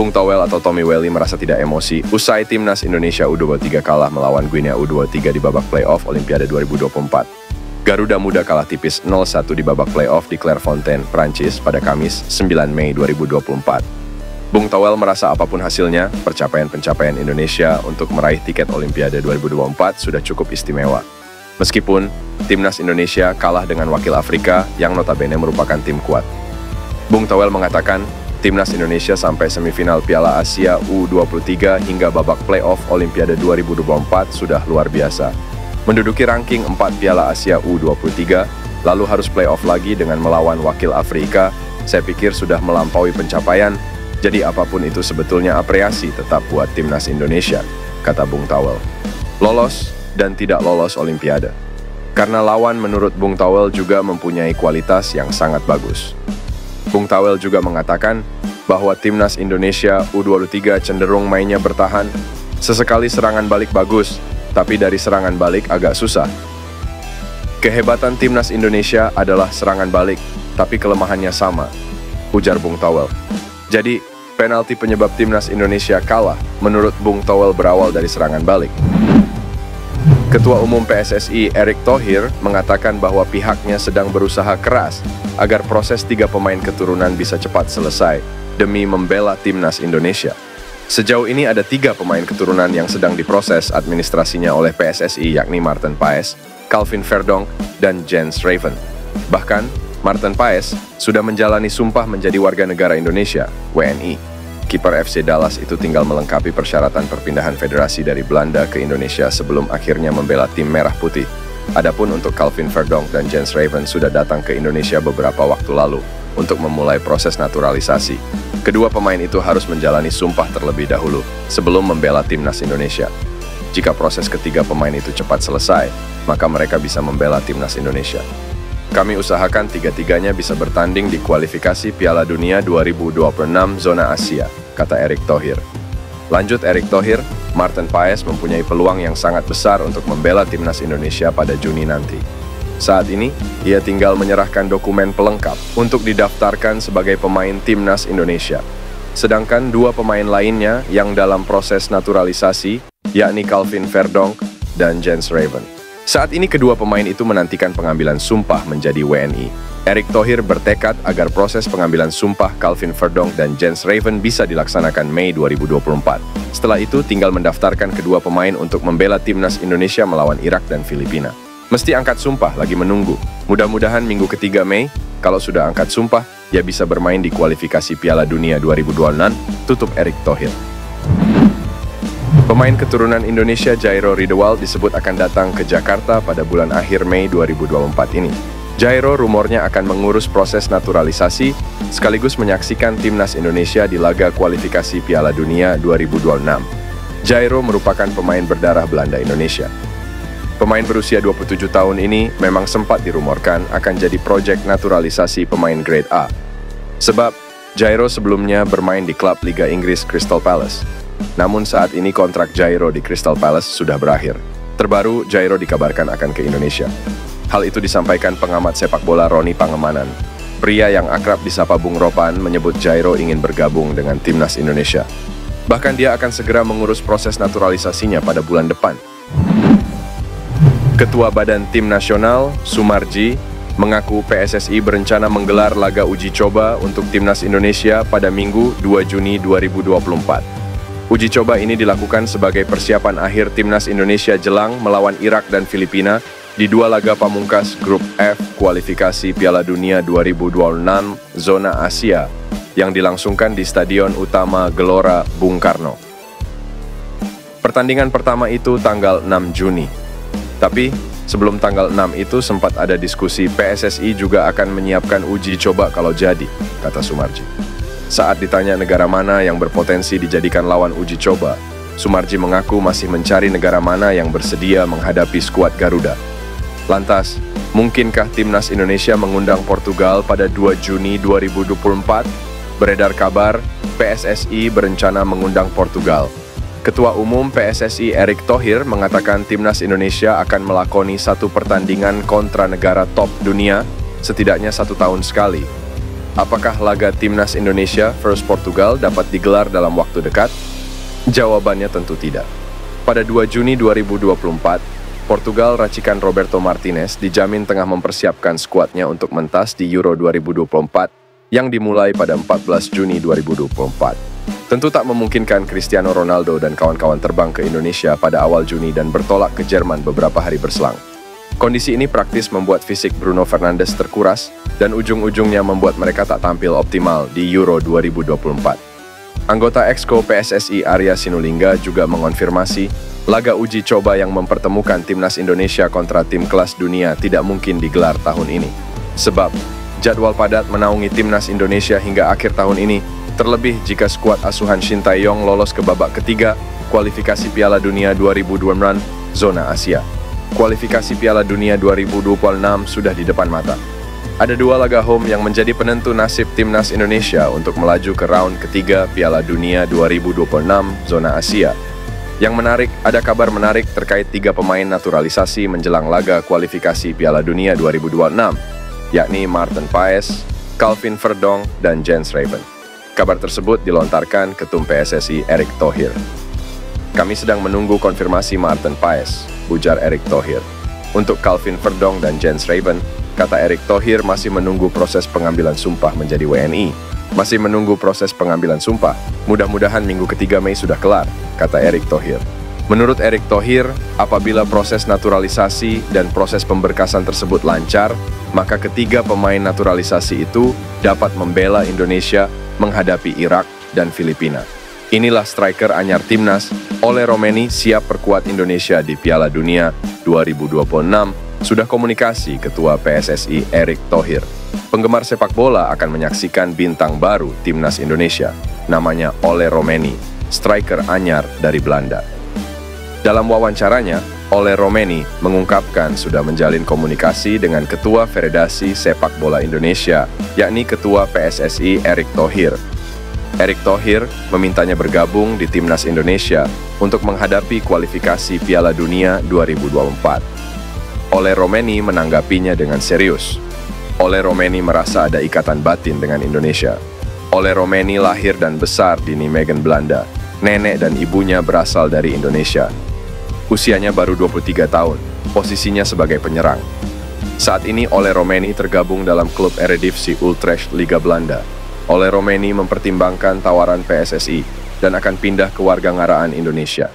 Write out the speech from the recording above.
Bung Towel atau Tommy Welly merasa tidak emosi usai timnas Indonesia U23 kalah melawan Guinea U23 di babak playoff Olimpiade 2024. Garuda Muda kalah tipis 0-1 di babak playoff di Clairefontaine, Prancis pada Kamis 9 Mei 2024. Bung Towel merasa apapun hasilnya, pencapaian-pencapaian Indonesia untuk meraih tiket Olimpiade 2024 sudah cukup istimewa. Meskipun timnas Indonesia kalah dengan wakil Afrika yang notabene merupakan tim kuat. Bung Towel mengatakan, timnas Indonesia sampai semifinal Piala Asia U23 hingga babak playoff Olimpiade 2024 sudah luar biasa. Menduduki ranking 4 Piala Asia U23, lalu harus playoff lagi dengan melawan wakil Afrika, saya pikir sudah melampaui pencapaian, jadi apapun itu sebetulnya apresiasi tetap buat timnas Indonesia, kata Bung Towel. Lolos dan tidak lolos Olimpiade. Karena lawan menurut Bung Towel juga mempunyai kualitas yang sangat bagus. Bung Towel juga mengatakan bahwa timnas Indonesia U23 cenderung mainnya bertahan, sesekali serangan balik bagus, tapi dari serangan balik agak susah. Kehebatan timnas Indonesia adalah serangan balik, tapi kelemahannya sama, ujar Bung Towel. Jadi, penalti penyebab timnas Indonesia kalah menurut Bung Towel berawal dari serangan balik. Ketua Umum PSSI Erick Thohir mengatakan bahwa pihaknya sedang berusaha keras agar proses 3 pemain keturunan bisa cepat selesai demi membela timnas Indonesia. Sejauh ini ada 3 pemain keturunan yang sedang diproses administrasinya oleh PSSI, yakni Maarten Paes, Calvin Verdonk, dan Jens Raven. Bahkan, Maarten Paes sudah menjalani sumpah menjadi warga negara Indonesia, WNI. Kiper FC Dallas itu tinggal melengkapi persyaratan perpindahan federasi dari Belanda ke Indonesia sebelum akhirnya membela tim Merah Putih. Adapun untuk Calvin Verdonk dan Jens Raven sudah datang ke Indonesia beberapa waktu lalu untuk memulai proses naturalisasi. Kedua pemain itu harus menjalani sumpah terlebih dahulu sebelum membela timnas Indonesia. Jika proses ketiga pemain itu cepat selesai, maka mereka bisa membela timnas Indonesia. Kami usahakan tiga-tiganya bisa bertanding di kualifikasi Piala Dunia 2026 zona Asia, kata Erick Thohir. Lanjut Erick Thohir, Maarten Paes mempunyai peluang yang sangat besar untuk membela timnas Indonesia pada Juni nanti. Saat ini, ia tinggal menyerahkan dokumen pelengkap untuk didaftarkan sebagai pemain timnas Indonesia. Sedangkan 2 pemain lainnya yang dalam proses naturalisasi, yakni Calvin Verdonk dan Jens Raven. Saat ini kedua pemain itu menantikan pengambilan sumpah menjadi WNI. Erick Thohir bertekad agar proses pengambilan sumpah Calvin Verdonk dan Jens Raven bisa dilaksanakan Mei 2024. Setelah itu tinggal mendaftarkan kedua pemain untuk membela timnas Indonesia melawan Irak dan Filipina. Mesti angkat sumpah, lagi menunggu. Mudah-mudahan minggu ketiga Mei, kalau sudah angkat sumpah, ya bisa bermain di kualifikasi Piala Dunia 2026, tutup Erick Thohir. Pemain keturunan Indonesia Jairo Riedewald disebut akan datang ke Jakarta pada bulan akhir Mei 2024 ini. Jairo rumornya akan mengurus proses naturalisasi, sekaligus menyaksikan timnas Indonesia di laga kualifikasi Piala Dunia 2026. Jairo merupakan pemain berdarah Belanda Indonesia. Pemain berusia 27 tahun ini memang sempat dirumorkan akan jadi proyek naturalisasi pemain grade A. Sebab, Jairo sebelumnya bermain di klub Liga Inggris Crystal Palace. Namun saat ini kontrak Jairo di Crystal Palace sudah berakhir. Terbaru, Jairo dikabarkan akan ke Indonesia. Hal itu disampaikan pengamat sepak bola Roni Pangemanan. Pria yang akrab disapa Bung Ropan menyebut Jairo ingin bergabung dengan timnas Indonesia. Bahkan dia akan segera mengurus proses naturalisasinya pada bulan depan. Ketua Badan Tim Nasional, Sumarji, mengaku PSSI berencana menggelar laga uji coba untuk timnas Indonesia pada Minggu 2 Juni 2024. Uji coba ini dilakukan sebagai persiapan akhir timnas Indonesia jelang melawan Irak dan Filipina di 2 laga pamungkas Grup F kualifikasi Piala Dunia 2026 zona Asia yang dilangsungkan di Stadion Utama Gelora Bung Karno. Pertandingan pertama itu tanggal 6 Juni. Tapi, sebelum tanggal 6 itu sempat ada diskusi PSSI juga akan menyiapkan uji coba kalau jadi, kata Sumarji. Saat ditanya negara mana yang berpotensi dijadikan lawan uji coba, Sumarji mengaku masih mencari negara mana yang bersedia menghadapi skuad Garuda. Lantas, mungkinkah timnas Indonesia mengundang Portugal pada 2 Juni 2024? Beredar kabar, PSSI berencana mengundang Portugal. Ketua Umum PSSI Erick Thohir mengatakan timnas Indonesia akan melakoni 1 pertandingan kontra negara top dunia setidaknya 1 tahun sekali. Apakah laga Timnas Indonesia vs Portugal dapat digelar dalam waktu dekat? Jawabannya tentu tidak. Pada 2 Juni 2024, Portugal racikan Roberto Martinez dijamin tengah mempersiapkan skuadnya untuk mentas di Euro 2024 yang dimulai pada 14 Juni 2024. Tentu tak memungkinkan Cristiano Ronaldo dan kawan-kawan terbang ke Indonesia pada awal Juni dan bertolak ke Jerman beberapa hari berselang. Kondisi ini praktis membuat fisik Bruno Fernandes terkuras dan ujung-ujungnya membuat mereka tak tampil optimal di Euro 2024. Anggota Exco PSSI Arya Sinulinga juga mengonfirmasi laga uji coba yang mempertemukan Timnas Indonesia kontra tim kelas dunia tidak mungkin digelar tahun ini. Sebab jadwal padat menaungi Timnas Indonesia hingga akhir tahun ini, terlebih jika skuad asuhan Shin Tae-yong lolos ke babak ketiga kualifikasi Piala Dunia 2026 zona Asia. Kualifikasi Piala Dunia 2026 sudah di depan mata. Ada 2 laga home yang menjadi penentu nasib Timnas Indonesia untuk melaju ke round ketiga Piala Dunia 2026 zona Asia. Yang menarik, ada kabar menarik terkait 3 pemain naturalisasi menjelang laga kualifikasi Piala Dunia 2026, yakni Maarten Paes, Calvin Verdonk, dan Jens Raven. Kabar tersebut dilontarkan Ketum PSSI Erick Thohir. Kami sedang menunggu konfirmasi Maarten Paes, ujar Erick Thohir. Untuk Calvin Verdonk dan Jens Raven, kata Erick Thohir masih menunggu proses pengambilan sumpah menjadi WNI. Masih menunggu proses pengambilan sumpah. Mudah-mudahan minggu ketiga Mei sudah kelar, kata Erick Thohir. Menurut Erick Thohir, apabila proses naturalisasi dan proses pemberkasan tersebut lancar, maka ketiga pemain naturalisasi itu dapat membela Indonesia menghadapi Irak dan Filipina. Inilah striker anyar Timnas, Ole Romeni siap perkuat Indonesia di Piala Dunia 2026, sudah komunikasi Ketua PSSI Erick Thohir. Penggemar sepak bola akan menyaksikan bintang baru Timnas Indonesia, namanya Ole Romeni, striker anyar dari Belanda. Dalam wawancaranya, Ole Romeni mengungkapkan sudah menjalin komunikasi dengan Ketua Federasi Sepak Bola Indonesia, yakni Ketua PSSI Erick Thohir. Erick Thohir memintanya bergabung di Timnas Indonesia untuk menghadapi kualifikasi Piala Dunia 2024. Ole Romeni menanggapinya dengan serius. Ole Romeni merasa ada ikatan batin dengan Indonesia. Ole Romeni lahir dan besar di Nijmegen, Belanda. Nenek dan ibunya berasal dari Indonesia. Usianya baru 23 tahun, posisinya sebagai penyerang. Saat ini Ole Romeni tergabung dalam klub Eredivisie Utrecht Liga Belanda. Ole Romeni mempertimbangkan tawaran PSSI dan akan pindah ke Wargangaraan Indonesia.